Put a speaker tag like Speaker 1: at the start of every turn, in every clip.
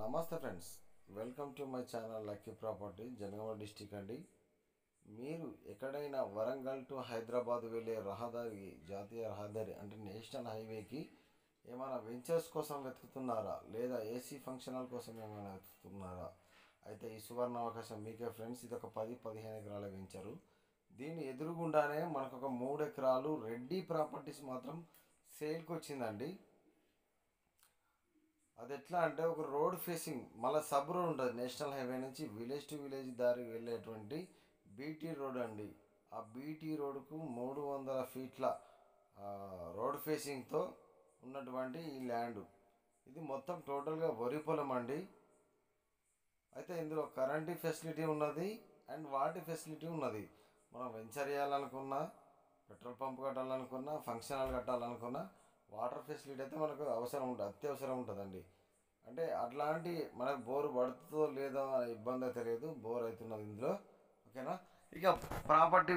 Speaker 1: నమస్తే friends, welcome to my channel lucky property Jangaon district అండి. మీరు ఎక్కడైనా వరంగల్ టు హైదరాబాద్ వెళ్ళే రహదారి, జాతీయ రహదారి అంటే నేషనల్ హైవేకి ఏమైనా వెంచర్స్ కోసం వెతుకుతున్నారా, లేదా ఏసీ ఫంక్షన్ హాల్ కోసం ఏమైనా వెతుకుతున్నారా? అయితే ఈ సువర్ణ అవకాశం మీకే ఫ్రెండ్స్. ఇది ఒక 10-15 ఎకరాల వెంచరు. దీని ఎదురుగుండానే మనకు ఒక 3 ఎకరాలు రెడ్డి ప్రాపర్టీస్ మాత్రం సేల్కి వచ్చిందండి. అది ఎట్లా అంటే ఒక రోడ్ ఫేసింగ్, మళ్ళీ సబ్ రోడ్ ఉంటుంది. నేషనల్ హైవే నుంచి విలేజ్ టు విలేజ్ దారి వెళ్ళేటువంటి బీటీ రోడ్ అండి. ఆ బీటీ రోడ్కు 300 ఫీట్ల రోడ్ ఫేసింగ్తో ఉన్నటువంటి ఈ ల్యాండ్. ఇది మొత్తం టోటల్గా వరి పొలం అండి. అయితే ఇందులో కరెంటు ఫెసిలిటీ ఉన్నది అండ్ వాటర్ ఫెసిలిటీ ఉన్నది. మనం వెంచర్ చేయాలనుకున్నా, పెట్రోల్ పంప్ కట్టాలనుకున్నా, ఫంక్షన్ హాల్ కట్టాలనుకున్నా వాటర్ ఫెసిలిటీ అయితే మనకు అవసరం ఉంటుంది, అత్యవసరం ఉంటుందండి. అంటే అట్లాంటి మనకు బోరు పడుతుందో లేదో అనే ఇబ్బంది అయితే లేదు, బోర్ అవుతున్నది ఇందులో. ఓకేనా. ఇక ప్రాపర్టీ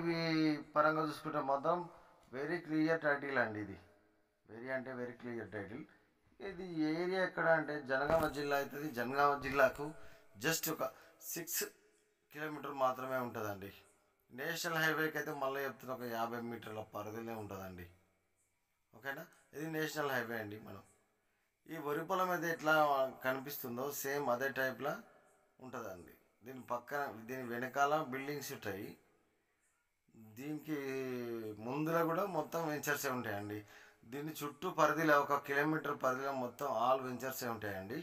Speaker 1: పరంగా చూసుకుంటే మాత్రం వెరీ క్లియర్ టైటిల్ అండి. ఇది వెరీ క్లియర్ టైటిల్. ఇది ఏరియా ఎక్కడ అంటే జనగామ జిల్లా అవుతుంది. జనగామ జిల్లాకు జస్ట్ ఒక 6 కిలోమీటర్ మాత్రమే ఉంటుందండి. నేషనల్ హైవేకి అయితే మళ్ళీ చెప్తున్న ఒక 50 మీటర్ల పరిధిలో ఉంటుందండి. ఓకేనా. ఇది నేషనల్ హైవే అండి. మనం ఈ వరి పొలం అయితే ఎట్లా కనిపిస్తుందో సేమ్ అదే టైప్లో ఉంటుందండి. దీని వెనకాల బిల్డింగ్స్ ఉంటాయి. దీనికి ముందులో కూడా మొత్తం వెంచర్సే ఉంటాయండి. దీని చుట్టూ పరిధిలో 1 కిలోమీటర్ పరిధిలో మొత్తం ఆల్ వెంచర్సే ఉంటాయండి.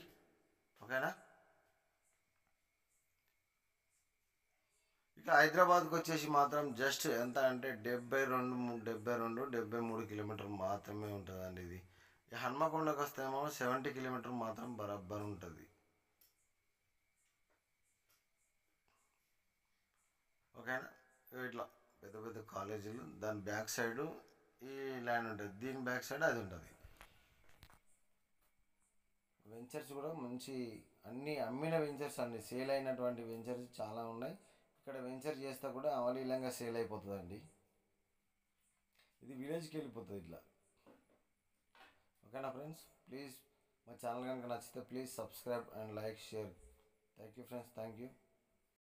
Speaker 1: ఓకేనా. ఇక హైదరాబాద్కి వచ్చేసి మాత్రం జస్ట్ ఎంత అంటే 73 కిలోమీటర్ మాత్రమే ఉంటుందండి. ఇది హన్మకొండకు వస్తేమో 70 కిలోమీటర్ మాత్రం బరాబర్ ఉంటుంది. ఓకేనా. ఇట్లా పెద్ద పెద్ద కాలేజీలు, దాని బ్యాక్ సైడు ఈ ల్యాండ్ ఉంటుంది, దీని బ్యాక్ సైడ్ అది ఉంటుంది. వెంచర్స్ కూడా మంచి అన్ని అమ్మిన వెంచర్స్ అండి. సేల్ అయినటువంటి వెంచర్స్ చాలా ఉన్నాయి. ఇక్కడ వెంచర్ చేస్తే కూడా అవలీలంగా సేల్ అయిపోతుందండి. ఇది విలేజ్కి వెళ్ళిపోతుంది ఇట్లా. ఓకేనా ఫ్రెండ్స్. ప్లీజ్ మా ఛానల్ కనుక నచ్చితే please subscribe and like, share. Thank you friends. Thank you.